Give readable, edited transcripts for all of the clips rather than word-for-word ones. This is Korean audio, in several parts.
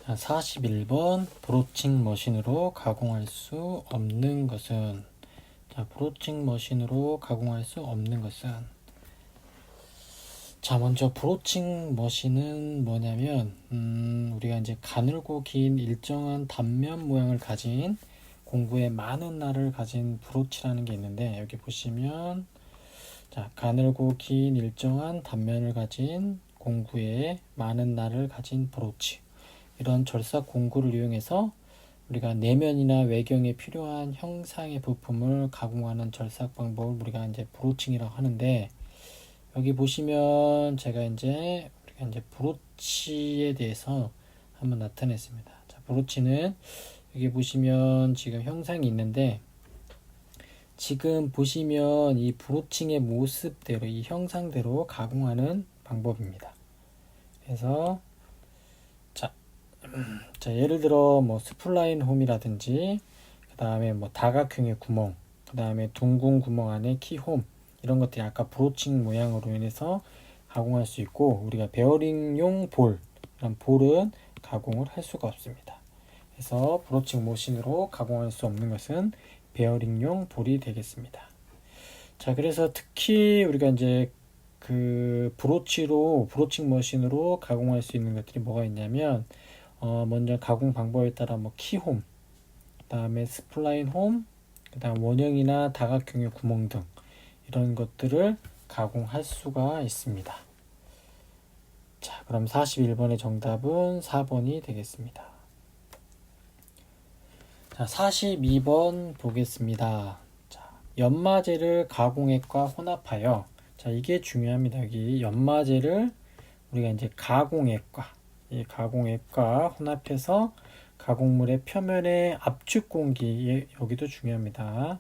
자, 41번 브로칭 머신으로 가공할 수 없는 것은. 자, 브로칭 머신으로 가공할 수 없는 것은. 자, 먼저 브로칭 머신은 뭐냐면 우리가 이제 가늘고 긴 일정한 단면 모양을 가진 공구에 많은 날을 가진 브로치라는 게 있는데, 여기 보시면 자, 가늘고 긴 일정한 단면을 가진 공구에 많은 날을 가진 브로치, 이런 절삭 공구를 이용해서 우리가 내면이나 외경에 필요한 형상의 부품을 가공하는 절삭 방법을 우리가 이제 브로칭이라고 하는데, 여기 보시면 제가 우리가 브로치에 대해서 한번 나타냈습니다. 자, 브로치는 여기 보시면 지금 형상이 있는데, 지금 보시면 이 브로칭의 모습대로, 이 형상대로 가공하는 방법입니다. 그래서 자, 예를 들어 뭐 스플라인 홈이라든지, 그 다음에 뭐 다각형의 구멍, 그 다음에 둥근 구멍 안에 키홈, 이런 것들이 아까 브로칭 모양으로 인해서 가공할 수 있고, 우리가 베어링용 볼, 이런 볼은 가공을 할 수가 없습니다. 그래서 브로칭 모신으로 가공할 수 없는 것은 베어링용 볼이 되겠습니다. 자, 그래서 특히 우리가 이제 그 브로칭 머신으로 가공할 수 있는 것들이 뭐가 있냐면, 먼저 가공 방법에 따라 뭐 키홈, 그 다음에 스플라인 홈, 그 다음 원형이나 다각형의 구멍 등 이런 것들을 가공할 수가 있습니다. 자, 그럼 41번의 정답은 4번이 되겠습니다. 자, 42번 보겠습니다. 자, 연마제를 가공액과 혼합하여, 자, 이게 중요합니다. 여기 연마제를 우리가 이제 이 가공액과 혼합해서 가공물의 표면에 압축 공기, 여기도 중요합니다.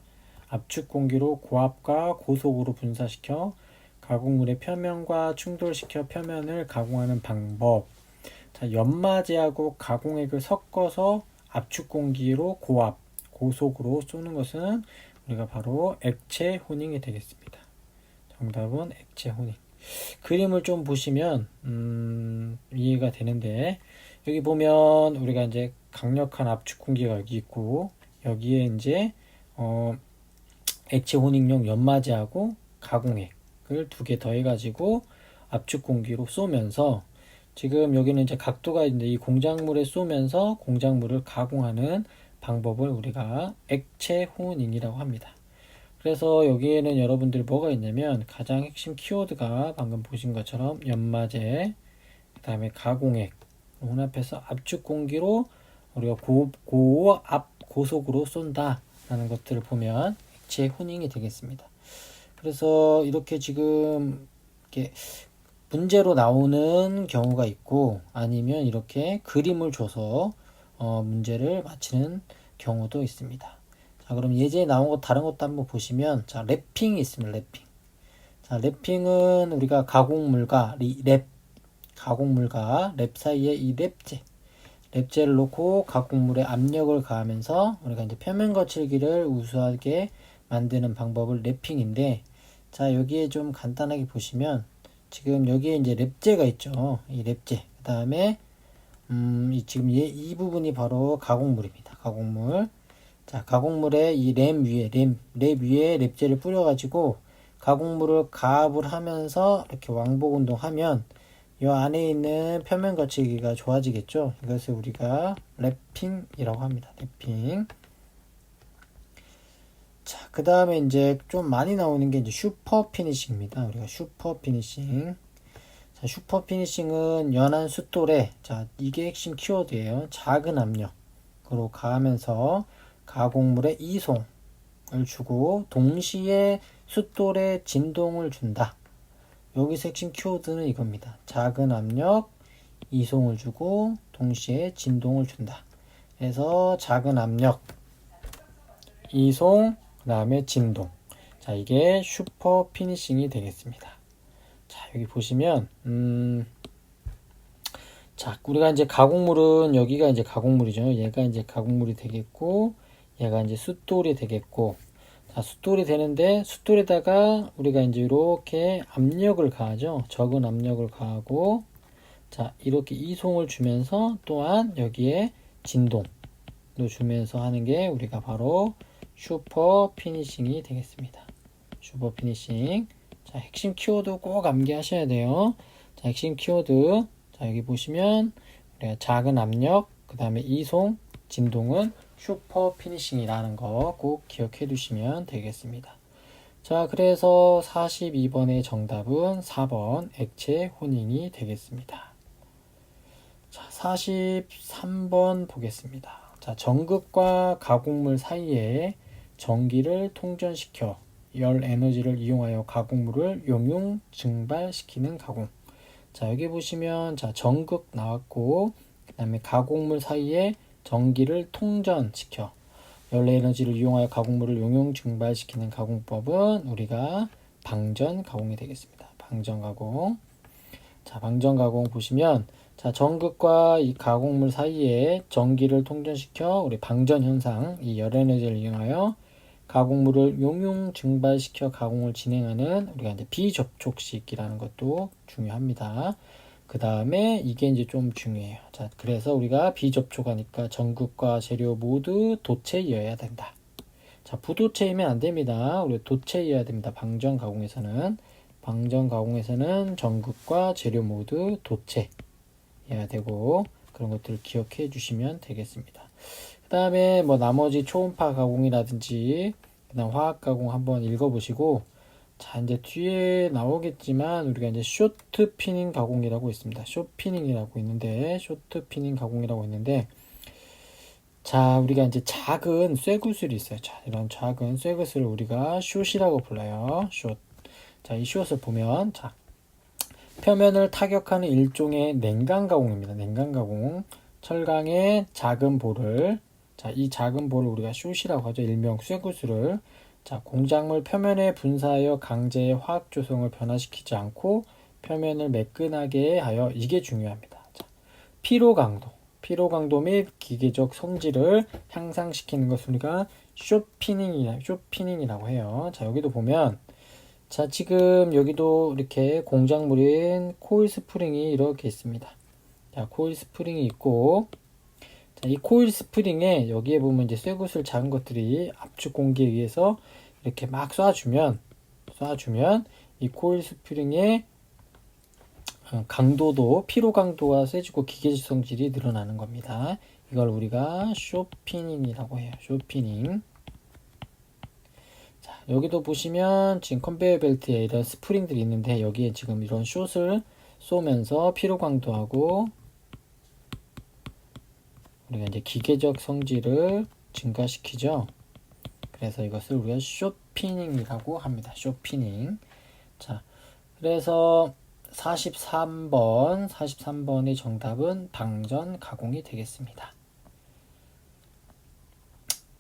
압축 공기로 고압과 고속으로 분사시켜 가공물의 표면과 충돌시켜 표면을 가공하는 방법. 자, 연마제하고 가공액을 섞어서 압축 공기로 고압, 고속으로 쏘는 것은 우리가 바로 액체 혼잉이 되겠습니다. 정답은 액체 혼잉. 그림을 좀 보시면 이해가 되는데, 여기 보면 우리가 이제 강력한 압축 공기가 여기 있고, 여기에 이제 액체 혼익용 연마제하고 가공액을 두 개 더해가지고 압축 공기로 쏘면서, 지금 여기는 이제 각도가 있는데 이 공작물에 쏘면서 공작물을 가공하는 방법을 우리가 액체 혼잉이라고 합니다. 그래서 여기에는 여러분들이 뭐가 있냐면, 가장 핵심 키워드가 방금 보신 것처럼 연마제, 그 다음에 가공액 혼합해서 압축 공기로 우리가 고압 고속으로 쏜다 라는 것들을 보면 액체 혼잉이 되겠습니다. 그래서 이렇게 지금 이렇게 문제로 나오는 경우가 있고, 아니면 이렇게 그림을 줘서 문제를 맞히는 경우도 있습니다. 자, 그럼 예제에 나온 것 다른 것도 한번 보시면, 자, 랩핑이 있습니다. 랩핑. 자, 랩핑은 우리가 가공물과 랩 사이에 이 랩제를 놓고 가공물에 압력을 가하면서 우리가 이제 표면 거칠기를 우수하게 만드는 방법을 랩핑인데, 자, 여기에 좀 간단하게 보시면, 지금 여기에 이제 랩제가 있죠. 이 랩제. 그 다음에 지금 이 부분이 바로 가공물입니다. 가공물. 자, 가공물에 이 랩 위에 랩제를 뿌려가지고 가공물을 가압을 하면서 이렇게 왕복 운동하면 이 안에 있는 표면 거치기가 좋아지겠죠. 이것을 우리가 랩핑이라고 합니다. 랩핑. 자, 그 다음에 이제 좀 많이 나오는 게 이제 슈퍼 피니싱입니다. 우리가 슈퍼 피니싱. 자, 슈퍼 피니싱은 연한 숫돌에, 자, 이게 핵심 키워드예요. 작은 압력으로 가하면서 가공물에 이송을 주고 동시에 숫돌에 진동을 준다. 여기서 핵심 키워드는 이겁니다. 작은 압력, 이송을 주고 동시에 진동을 준다. 그래서 작은 압력, 이송, 그 다음에 진동. 자, 이게 슈퍼 피니싱이 되겠습니다. 자, 여기 보시면 자, 우리가 이제 가공물은, 여기가 이제 가공물이죠. 얘가 이제 가공물이 되겠고, 얘가 이제 숫돌이 되겠고, 자, 숫돌이 되는데, 숫돌에다가 우리가 이제 이렇게 압력을 가하죠. 적은 압력을 가하고, 자, 이렇게 이송을 주면서 또한 여기에 진동도 주면서 하는 게 우리가 바로 슈퍼 피니싱이 되겠습니다. 슈퍼 피니싱. 자, 핵심 키워드 꼭 암기하셔야 돼요. 자, 핵심 키워드. 자, 여기 보시면 우리가 작은 압력, 그 다음에 이송, 진동은 슈퍼 피니싱이라는 거 꼭 기억해 두시면 되겠습니다. 자, 그래서 42번의 정답은 4번 액체 혼인이 되겠습니다. 자, 43번 보겠습니다. 자, 전극과 가공물 사이에 전기를 통전시켜 열 에너지를 이용하여 가공물을 용융 증발시키는 가공. 자, 여기 보시면 자, 전극 나왔고 그 다음에 가공물 사이에 전기를 통전시켜 열 에너지를 이용하여 가공물을 용융 증발시키는 가공법은 우리가 방전 가공이 되겠습니다. 방전 가공. 자, 방전 가공 보시면 자, 전극과 이 가공물 사이에 전기를 통전시켜 우리 방전 현상, 이 열 에너지를 이용하여 가공물을 용융 증발시켜 가공을 진행하는 우리가 이제 비접촉식이라는 것도 중요합니다. 그 다음에 이게 이제 좀 중요해요. 자, 그래서 우리가 비접촉하니까 전극과 재료 모두 도체이어야 된다. 자, 부도체이면 안 됩니다. 우리 도체이어야 됩니다. 방전 가공에서는 전극과 재료 모두 도체여야 되고 그런 것들을 기억해 주시면 되겠습니다. 그 다음에 뭐 나머지 초음파 가공이라든지 그다음 화학 가공 한번 읽어보시고 자, 이제 뒤에 나오겠지만 우리가 이제 쇼트 피닝 가공이라고 있습니다. 쇼피닝이라고 있는데 쇼트 피닝 가공이라고 있는데 자, 우리가 이제 작은 쇠구슬이 있어요. 자, 이런 작은 쇠구슬을 우리가 숏이라고 불러요. 숏. 자, 이 숏을 보면 자, 표면을 타격하는 일종의 냉각 가공입니다. 냉각 가공. 철강의 작은 볼을 자, 이 작은 볼을 우리가 숏이라고 하죠. 일명 쇠구슬을 자, 공작물 표면에 분사하여 강제의 화학 조성을 변화시키지 않고 표면을 매끈하게 하여 이게 중요합니다. 자, 피로 강도 및 기계적 성질을 향상시키는 것을 우리가 쇼피닝이라고 해요. 자, 여기도 보면 자, 지금 여기도 이렇게 공작물인 코일 스프링이 이렇게 있습니다. 자, 코일 스프링이 있고 자, 이 코일 스프링에 여기에 보면 이제 쇠구슬 작은 것들이 압축 공기에 의해서 이렇게 막 쏴주면 이 코일 스프링의 강도도 피로 강도가 세지고 기계적 성질이 늘어나는 겁니다. 이걸 우리가 쇼피닝이라고 해요. 쇼피닝. 자, 여기도 보시면 지금 컨베이어 벨트에 이런 스프링들이 있는데 여기에 지금 이런 숏을 쏘면서 피로 강도하고 우리가 이제 기계적 성질을 증가시키죠. 그래서 이것을 우리가 쇼피닝이라고 합니다. 쇼피닝. 자, 그래서 43번의 정답은 방전 가공이 되겠습니다.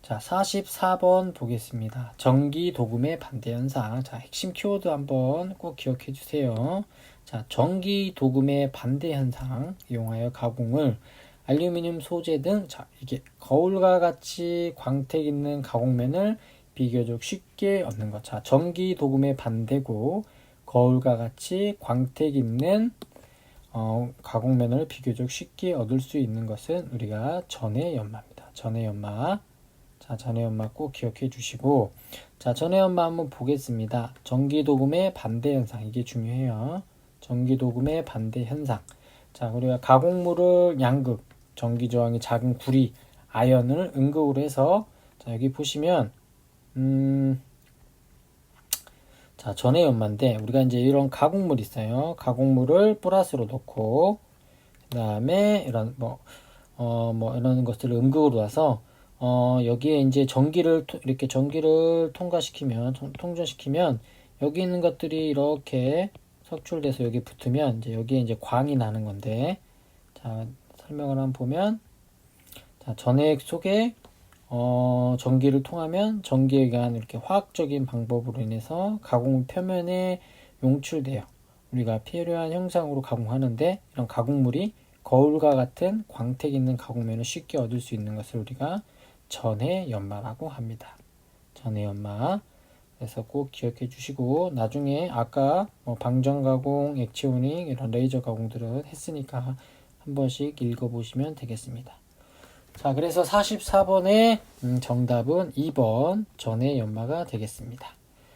자, 44번 보겠습니다. 전기 도금의 반대 현상. 자, 핵심 키워드 한번 꼭 기억해 주세요. 자, 전기 도금의 반대 현상 이용하여 가공을 알루미늄 소재 등 자, 이게 거울과 같이 광택 있는 가공면을 비교적 쉽게 얻는 것. 자, 전기 도금의 반대고 거울과 같이 광택 있는 가공면을 비교적 쉽게 얻을 수 있는 것은 우리가 전해 연마입니다. 전해 연마. 자, 전해 연마 꼭 기억해 주시고 자, 전해 연마 한번 보겠습니다. 전기 도금의 반대 현상 이게 중요해요. 전기 도금의 반대 현상. 자, 우리가 가공물을 양극 전기 저항이 작은 구리 아연을 음극으로 해서 자, 여기 보시면 자, 전해 연마인데 우리가 이제 이런 가공물 있어요. 가공물을 플러스로 넣고 그다음에 이런 이런 것들을 음극으로 놔서 여기에 이제 이렇게 전기를 통전시키면 여기 있는 것들이 이렇게 석출돼서 여기 붙으면 이제 여기에 이제 광이 나는 건데 자, 설명을 한번 보면 자, 전해액 속에 전기를 통하면 전기에 의한 이렇게 화학적인 방법으로 인해서 가공 표면에 용출되어 우리가 필요한 형상으로 가공하는데 이런 가공물이 거울과 같은 광택 있는 가공면을 쉽게 얻을 수 있는 것을 우리가 전해 연마라고 합니다. 전해 연마. 그래서 꼭 기억해 주시고, 나중에 아까 뭐 방전 가공, 액체 오닝 이런 레이저 가공들은 했으니까 한 번씩 읽어보시면 되겠습니다. 자, 그래서 44번의 정답은 2번 전의 연마가 되겠습니다.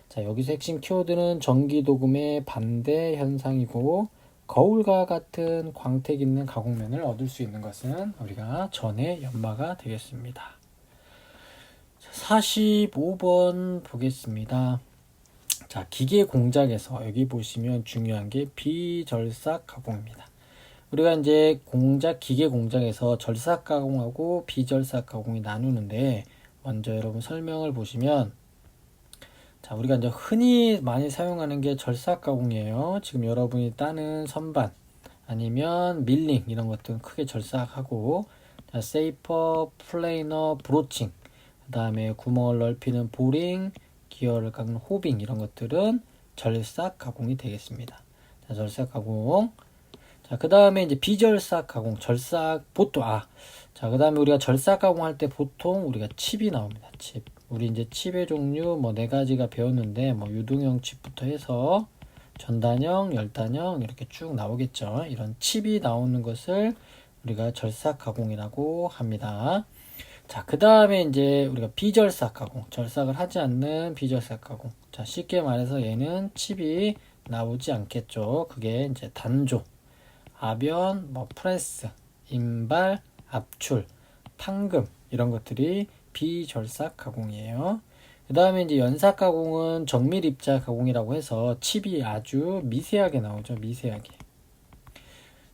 자, 여기서 핵심 키워드는 전기도금의 반대 현상이고, 거울과 같은 광택 있는 가공면을 얻을 수 있는 것은 우리가 전의 연마가 되겠습니다. 45번 보겠습니다. 자, 기계 공작에서 여기 보시면 중요한 게 비절삭 가공입니다. 우리가 이제 기계 공작에서 절삭 가공하고 비절삭 가공이 나누는데, 먼저 여러분 설명을 보시면, 자, 우리가 이제 흔히 많이 사용하는 게 절삭 가공이에요. 지금 여러분이 따는 선반 아니면 밀링 이런 것들은 크게 절삭하고, 자, 세이퍼, 플레이너, 브로칭, 그 다음에 구멍을 넓히는 보링, 기어를 깎는 호빙 이런 것들은 절삭 가공이 되겠습니다. 자, 절삭 가공. 자, 그 다음에 이제 비절삭 가공, 자, 그 다음에 우리가 절삭 가공할 때 보통 우리가 칩이 나옵니다. 칩. 우리 이제 칩의 종류 뭐 4가지가 배웠는데, 뭐 유동형 칩부터 해서 전단형, 열단형 이렇게 쭉 나오겠죠. 이런 칩이 나오는 것을 우리가 절삭 가공이라고 합니다. 자, 그 다음에 이제 우리가 비절삭 가공, 절삭을 하지 않는 비절삭 가공. 자, 쉽게 말해서 얘는 칩이 나오지 않겠죠. 그게 이제 단조, 아변, 뭐 프레스, 인발, 압출, 탕금 이런 것들이 비절삭 가공이에요. 그 다음에 이제 연삭 가공은 정밀 입자 가공이라고 해서 칩이 아주 미세하게 나오죠. 미세하게.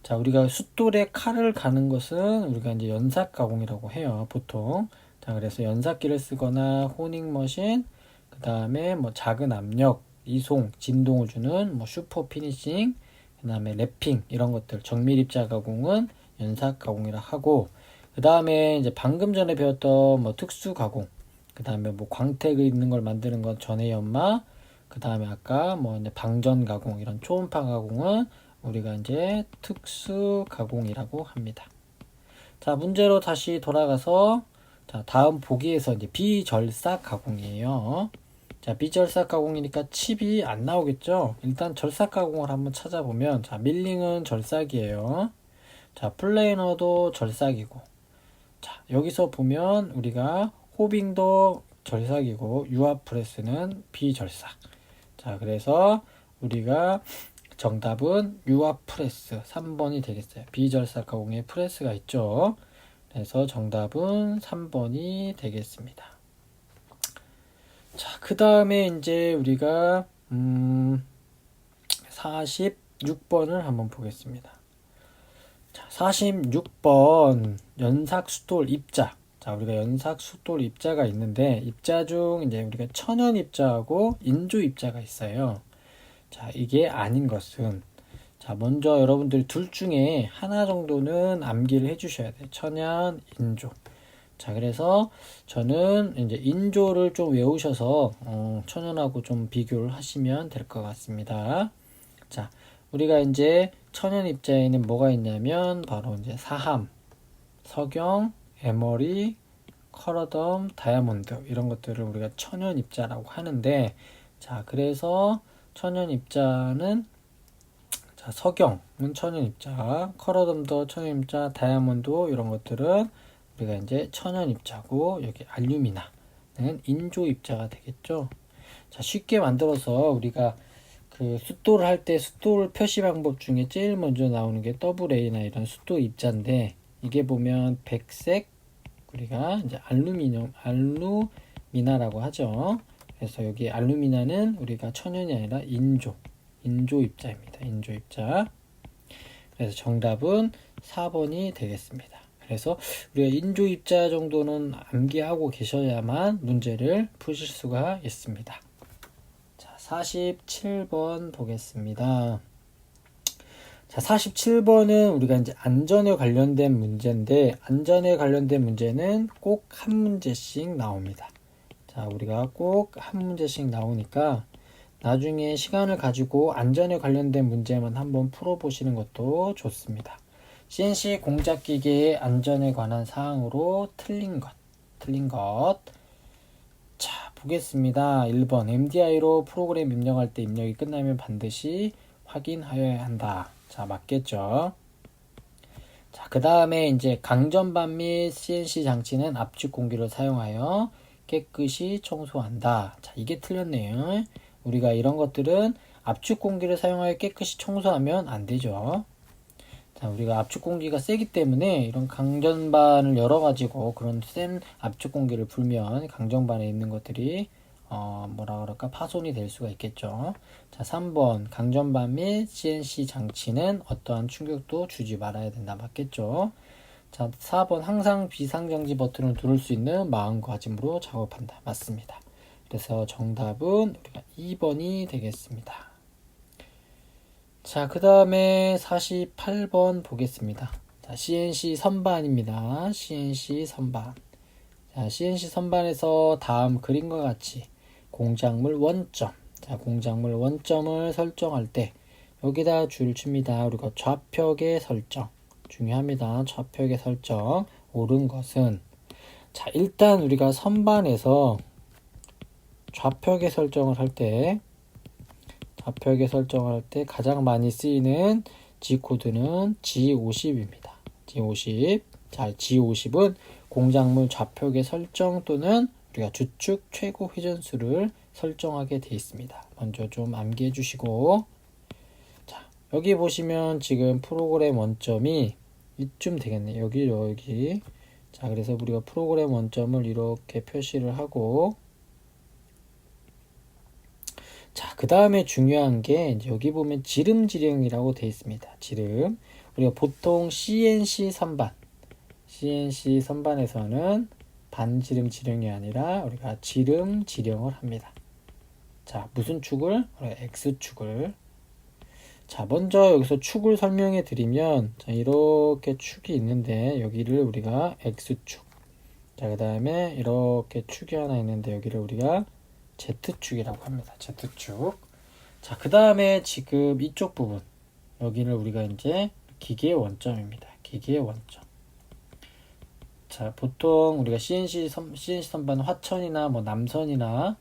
자, 우리가 숫돌에 칼을 가는 것은 우리가 이제 연삭 가공이라고 해요. 보통. 자, 그래서 연삭기를 쓰거나 호닝 머신, 그 다음에 뭐 작은 압력, 이송, 진동을 주는 뭐 슈퍼 피니싱, 그 다음에 랩핑 이런 것들 정밀 입자 가공은 연삭 가공이라 하고, 그 다음에 이제 방금 전에 배웠던 뭐 특수 가공, 그 다음에 뭐 광택이 있는 걸 만드는 건 전해 연마, 그 다음에 아까 뭐 이제 방전 가공 이런 초음파 가공은 우리가 이제 특수 가공이라고 합니다. 자, 문제로 다시 돌아가서, 자, 다음 보기에서 이제 비절삭 가공이에요. 자, 비절삭 가공이니까 칩이 안 나오겠죠. 일단 절삭 가공을 한번 찾아보면, 자, 밀링은 절삭이에요. 자, 플레이너도 절삭이고, 자, 여기서 보면 우리가 호빙도 절삭이고 유압 프레스는 비절삭. 자, 그래서 우리가 정답은 유압 프레스 3번이 되겠어요. 비절삭 가공에 프레스가 있죠. 그래서 정답은 3번이 되겠습니다. 자, 그 다음에 이제 우리가 46번을 한번 보겠습니다. 자, 46번 연삭 숫돌 입자. 자, 우리가 연삭 숫돌 입자가 있는데, 입자 중 이제 우리가 천연 입자하고 인조 입자가 있어요. 자, 이게 아닌 것은, 자, 먼저 여러분들 둘 중에 하나 정도는 암기를 해주셔야 돼요. 천연, 인조. 자, 그래서 저는 이제 인조를 좀 외우셔서 천연하고 좀 비교를 하시면 될 것 같습니다. 자, 우리가 이제 천연 입자에는 뭐가 있냐면 바로 이제 사함, 석영, 에머리, 커러덤, 다이아몬드 이런 것들을 우리가 천연 입자라고 하는데, 자, 그래서 천연 입자는, 자, 석영은 천연 입자, 커러덤도 천연 입자, 다이아몬드 이런 것들은 우리가 이제 천연 입자고, 여기 알루미나는 인조 입자가 되겠죠. 자, 쉽게 만들어서 우리가 그 숫돌을 할 때 숫돌 표시 방법 중에 제일 먼저 나오는 게 AA나 이런 숫돌 입자인데, 이게 보면 백색, 우리가 이제 알루미나라고 하죠. 그래서 여기 알루미나는 우리가 천연이 아니라 인조 입자입니다. 인조 입자. 그래서 정답은 4번이 되겠습니다. 그래서 우리가 인조 입자 정도는 암기하고 계셔야만 문제를 푸실 수가 있습니다. 자, 47번 보겠습니다. 자, 47번은 우리가 이제 안전에 관련된 문제인데, 안전에 관련된 문제는 꼭 한 문제씩 나옵니다. 자, 우리가 꼭 한 문제씩 나오니까 나중에 시간을 가지고 안전에 관련된 문제만 한번 풀어보시는 것도 좋습니다. CNC 공작기계의 안전에 관한 사항으로 틀린 것. 자, 보겠습니다. 1번 MDI로 프로그램 입력할 때 입력이 끝나면 반드시 확인하여야 한다. 자, 맞겠죠? 자, 그 다음에 이제 강전반 및 CNC 장치는 압축 공기를 사용하여 깨끗이 청소한다. 자, 이게 틀렸네요. 우리가 이런 것들은 압축 공기를 사용하여 깨끗이 청소하면 안 되죠. 자, 우리가 압축 공기가 세기 때문에 이런 강전반을 열어가지고 그런 센 압축 공기를 불면 강전반에 있는 것들이 뭐라 그럴까 파손이 될 수가 있겠죠. 자, 3번 강전반 및 CNC 장치는 어떠한 충격도 주지 말아야 된다. 맞겠죠. 자, 4번 항상 비상정지 버튼을 누를 수 있는 마음가짐으로 작업한다. 맞습니다. 그래서 정답은 우리가 2번이 되겠습니다. 자, 그 다음에 48번 보겠습니다. 자, CNC 선반입니다. CNC 선반. 자, CNC 선반에서 다음 그림과 같이 공작물 원점. 자, 공작물 원점을 설정할 때 여기다 줄을 칩니다. 그리고 좌표계 설정. 중요합니다. 좌표계 설정. 옳은 것은 자, 일단 우리가 선반에서 좌표계 설정을 할 때 가장 많이 쓰이는 G코드는 G50입니다. G50. 자, G50은 공작물 좌표계 설정 또는 우리가 주축 최고 회전수를 설정하게 되어 있습니다. 먼저 좀 암기해 주시고, 자, 여기 보시면 지금 프로그램 원점이 이쯤 되겠네요. 여기. 자, 그래서 우리가 프로그램 원점을 이렇게 표시를 하고, 자, 그 다음에 중요한 게 이제 여기 보면 지름 지령이라고 되어 있습니다. 지름. 우리가 보통 CNC 선반에서는 반지름 지령이 아니라 우리가 지름 지령을 합니다. 자, 무슨 축을? X축을. 자, 먼저 여기서 축을 설명해 드리면, 자, 이렇게 축이 있는데, 여기를 우리가 X축. 자, 그 다음에 이렇게 축이 하나 있는데, 여기를 우리가 Z축이라고 합니다. Z축. 자, 그 다음에 지금 이쪽 부분. 여기를 우리가 이제 기계 원점입니다. 기계 원점. 자, 보통 우리가 CNC 선반 화천이나 뭐 남선이나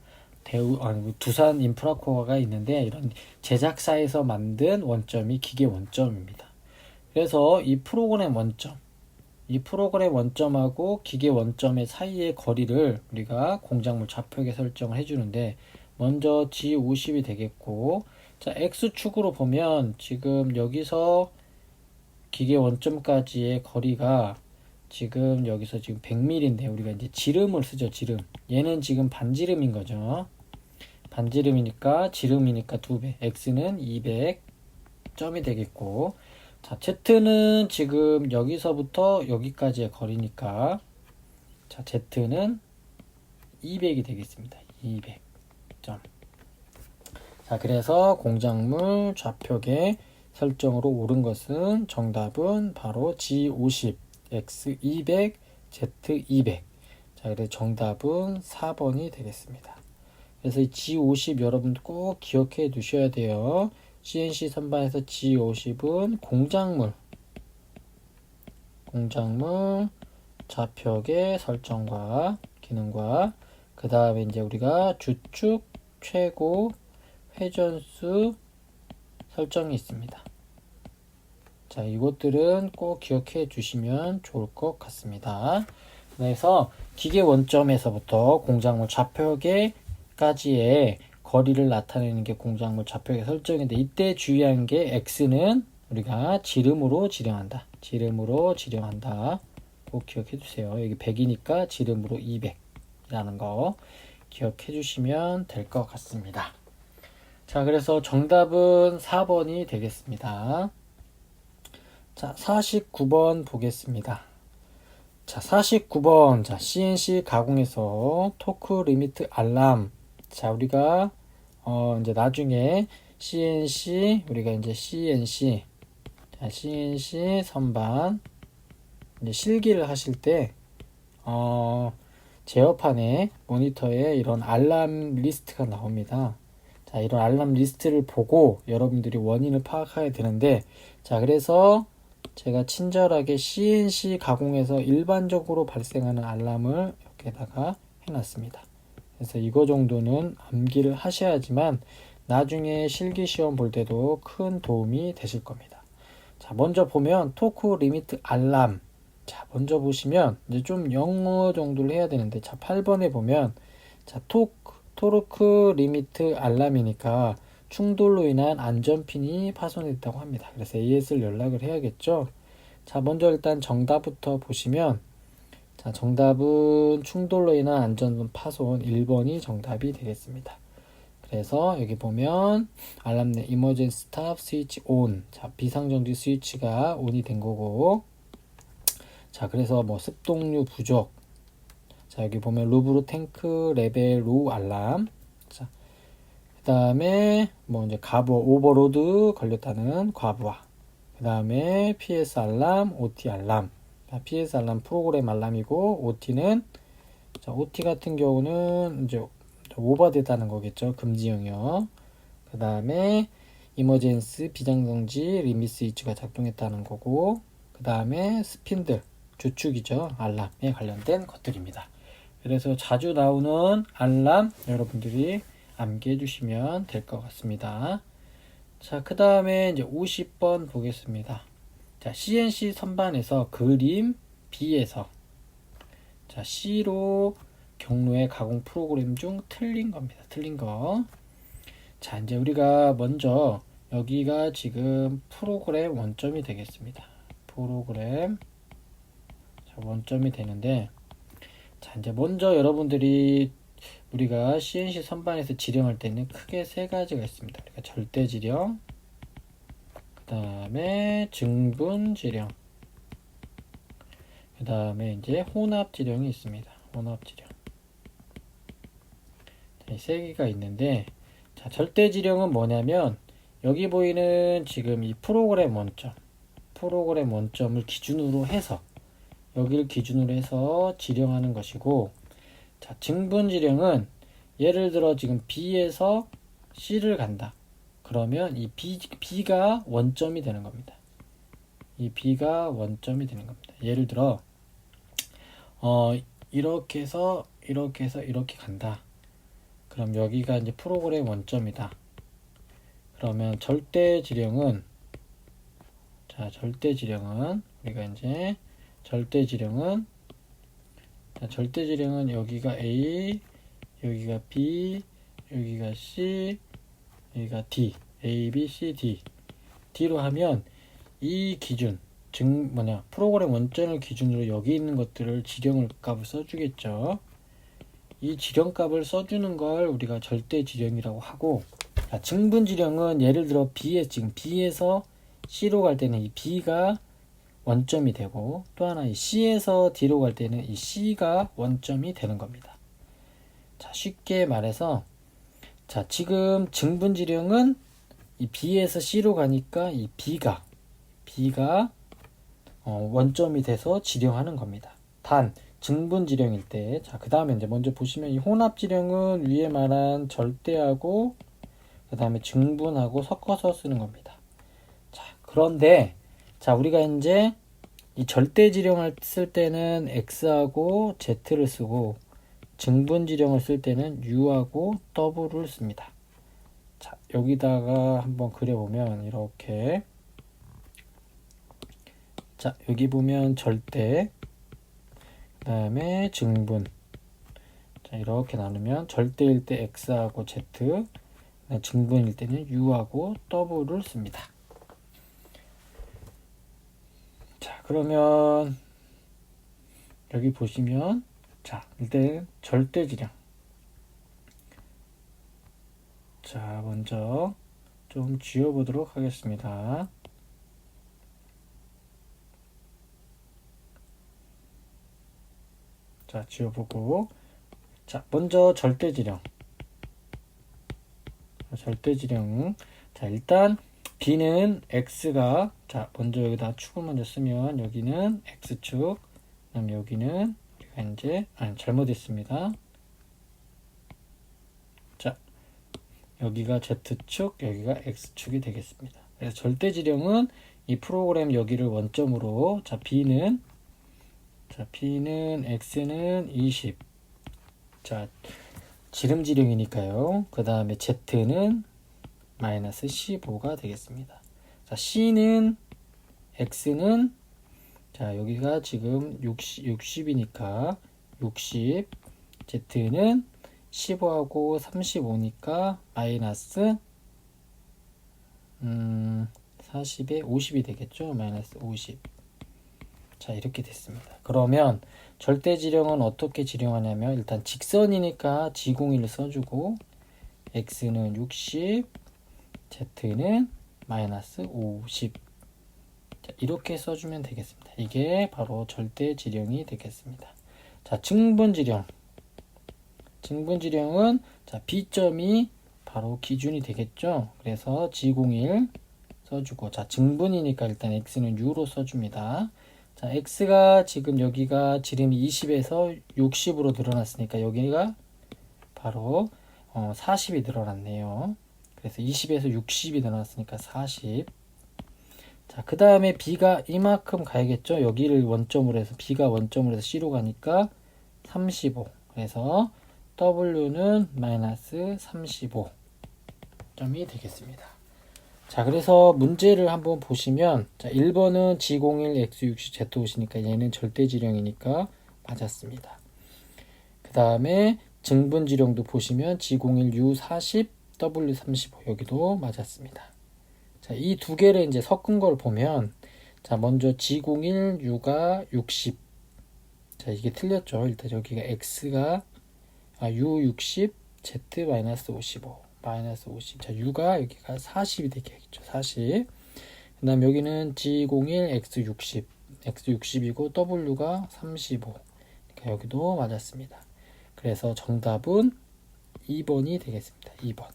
두산 인프라코어가 있는데 이런 제작사에서 만든 원점이 기계 원점입니다. 그래서 이 프로그램 원점하고 기계 원점의 사이의 거리를 우리가 공작물 좌표계 설정을 해주는데 먼저 G50이 되겠고, 자, X축으로 보면 지금 여기서 기계 원점까지의 거리가 지금 여기서 지금 100mm인데 우리가 이제 지름을 쓰죠. 지름. 얘는 지금 반지름인 거죠. 반지름이니까 지름이니까 2배. X는 200점이 되겠고, 자, Z는 지금 여기서부터 여기까지의 거리니까, 자, Z는 200이 되겠습니다. 200점. 자, 그래서 공작물 좌표계 설정으로 옳은 것은 정답은 바로 G50, X200, Z200. 자, 그래서 정답은 4번이 되겠습니다. 그래서 이 G50 여러분들 꼭 기억해 두셔야 돼요. CNC 선반에서 G50은 공작물 좌표계 설정과 기능과 그 다음에 이제 우리가 주축 최고 회전수 설정이 있습니다. 자, 이것들은 꼭 기억해 주시면 좋을 것 같습니다. 그래서 기계 원점에서부터 공작물 좌표계까지의 거리를 나타내는 게 공작물 좌표계 설정인데, 이때 주의한 게 X는 우리가 지름으로 지령한다. 꼭 기억해 주세요. 여기 100이니까 지름으로 200이라는 거 기억해 주시면 될 것 같습니다. 자, 그래서 정답은 4번이 되겠습니다. 자, 49번 보겠습니다. 자, 49번. 자, CNC 가공에서 토크 리미트 알람. 자, 우리가 이제 나중에 우리가 이제 CNC 선반 이제 실기를 하실 때 제어판에 모니터에 이런 알람 리스트가 나옵니다. 자, 이런 알람 리스트를 보고 여러분들이 원인을 파악해야 되는데, 자, 그래서 제가 친절하게 CNC 가공에서 일반적으로 발생하는 알람을 여기에다가 해놨습니다. 그래서 이거 정도는 암기를 하셔야지만 나중에 실기시험 볼 때도 큰 도움이 되실 겁니다. 자, 먼저 보면 토크 리미트 알람. 자, 먼저 보시면 이제 좀 영어 정도를 해야 되는데, 자, 8번에 보면 자, 토크 리미트 알람이니까 충돌로 인한 안전핀이 파손됐다고 합니다. 그래서 AS를 연락을 해야겠죠. 자, 먼저 일단 정답부터 보시면, 자, 정답은 충돌로 인한 안전 파손 1번이 정답이 되겠습니다. 그래서 여기 보면 알람네 emergency stop switch on. 자, 비상정지 스위치가 온이 된 거고. 자, 그래서 뭐 습동류 부족. 자, 여기 보면 루브르 탱크 레벨 로우 알람. 자, 그다음에 뭐 이제 과부하 오버로드 걸렸다는 과부하. 그다음에 PS 알람, OT 알람. PS 알람 프로그램 알람이고, OT는 OT 같은 경우는 이제 오버됐다는 거겠죠. 금지 영역. 그 다음에 이머젠스 비상정지 리밋 스위치가 작동했다는 거고, 그 다음에 스핀들 주축이죠. 알람에 관련된 것들입니다. 그래서 자주 나오는 알람 여러분들이 암기해 주시면 될 것 같습니다. 자, 그 다음에 이제 50번 보겠습니다. 자, CNC 선반에서 그림 B에서 자, C로 경로의 가공 프로그램 중 틀린 겁니다. 틀린 거. 자, 이제 우리가 먼저 여기가 지금 프로그램 원점이 되겠습니다. 프로그램 자, 원점이 되는데, 자, 이제 먼저 여러분들이 우리가 CNC 선반에서 지령할 때는 크게 세 가지가 있습니다. 그러니까 절대 지령, 그 다음에 증분 지령, 그 다음에 이제 혼합 지령이 있습니다. 혼합 지령. 이 세 개가 있는데, 자, 절대 지령은 뭐냐면 여기 보이는 지금 이 프로그램 원점을 기준으로 해서 여기를 기준으로 해서 지령하는 것이고, 자, 증분 지령은 예를 들어 지금 B에서 C를 간다. 그러면 이 B가 원점이 되는 겁니다. 이 B가 원점이 되는 겁니다. 예를 들어 이렇게 해서 이렇게 간다. 그럼 여기가 이제 프로그램 원점이다. 그러면 절대 지령은 우리가 이제 절대 지령은 여기가 A, 여기가 B, 여기가 C, 여기가 D, A, B, C, D, D로 하면 이 기준 프로그램 원점을 기준으로 여기 있는 것들을 지령 값을 써주겠죠. 이 지령값을 써주는 걸 우리가 절대 지령이라고 하고, 자, 증분 지령은 예를 들어 B에서 C로 갈 때는 이 B가 원점이 되고, 또 하나 이 C에서 D로 갈 때는 이 C가 원점이 되는 겁니다. 자, 쉽게 말해서, 자, 지금 증분 지령은 이 B에서 C로 가니까 이 B가 원점이 돼서 지령하는 겁니다. 단 증분 지령일 때, 자, 그 다음에 이제 먼저 보시면 이 혼합 지령은 위에 말한 절대하고 그 다음에 증분하고 섞어서 쓰는 겁니다. 자, 그런데 자, 우리가 이제 이 절대 지령을 쓸 때는 X하고 Z를 쓰고, 증분 지령을 쓸 때는 U하고 W를 씁니다. 자, 여기다가 한번 그려보면 이렇게, 자, 여기 보면 절대, 그 다음에 증분. 자, 이렇게 나누면 절대일 때 X하고 Z, 증분일 때는 U하고 W를 씁니다. 자, 그러면 여기 보시면, 자, 일단 절대 지령. 자, 먼저 좀 지워보도록 하겠습니다. 자, 지워보고, 자, 먼저 절대 지령. 자, 일단 B는 X가, 자, 먼저 여기다 축을 먼저 쓰면 여기는 X축, 그다음 여기는 우리가 이제 잘못했습니다. 자, 여기가 Z축, 여기가 X축이 되겠습니다. 그래서 절대 지령은 이 프로그램 여기를 원점으로, 자, B는 X는 20. 자, 지름지령이니까요. 그 다음에 Z는 마이너스 15가 되겠습니다. 자, C는 X는 자, 여기가 지금 60이니까 60, Z는 15하고 35니까 마이너스 40에 50이 되겠죠. 마이너스 50. 자, 이렇게 됐습니다. 그러면 절대지령은 어떻게 지령하냐면 일단 직선이니까 G01을 써주고 X는 60, Z는 마이너스 50. 자, 이렇게 써주면 되겠습니다. 이게 바로 절대지령이 되겠습니다. 자, 증분지령. 증분지령은 자, B점이 바로 기준이 되겠죠. 그래서 G01 써주고, 자, 증분이니까 일단 X는 U로 써줍니다. 자, X가 지금 여기가 지름이 20에서 60으로 늘어났으니까 여기가 바로 40이 늘어났네요. 그래서 20에서 60이 늘어났으니까 40. 자, 그 다음에 B가 이만큼 가야겠죠. 여기를 원점으로 해서 B가 원점으로 해서 C로 가니까 35. 그래서 W는 마이너스 35점이 되겠습니다. 자, 그래서 문제를 한번 보시면, 자, 1번은 G01, X60, Z50이니까 얘는 절대지령이니까 맞았습니다. 그 다음에 증분지령도 보시면 G01, U40, W35 여기도 맞았습니다. 자, 이 두 개를 이제 섞은 걸 보면, 자, 먼저 G01, U가 60. 자, 이게 틀렸죠. 일단 여기가 X가 U60, Z-55. 마이너스 50. 자, U가 여기가 40이 되겠죠. 40. 그 다음 여기는 G01, X60. X60이고 W가 35. 그러니까 여기도 맞았습니다. 그래서 정답은 2번이 되겠습니다. 2번.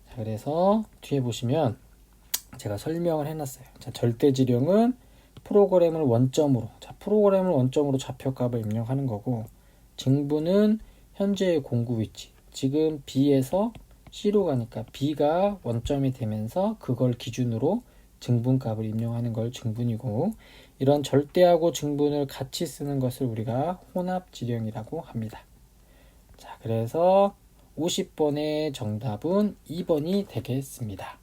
자, 그래서 뒤에 보시면 제가 설명을 해놨어요. 자, 절대지령은 프로그램을 원점으로, 자, 프로그램을 원점으로 좌표값을 입력하는 거고, 증분은 현재의 공구 위치. 지금 B에서 C로 가니까 B가 원점이 되면서 그걸 기준으로 증분값을 입력하는 걸 증분이고, 이런 절대하고 증분을 같이 쓰는 것을 우리가 혼합지령이라고 합니다. 자, 그래서 50번의 정답은 2번이 되겠습니다.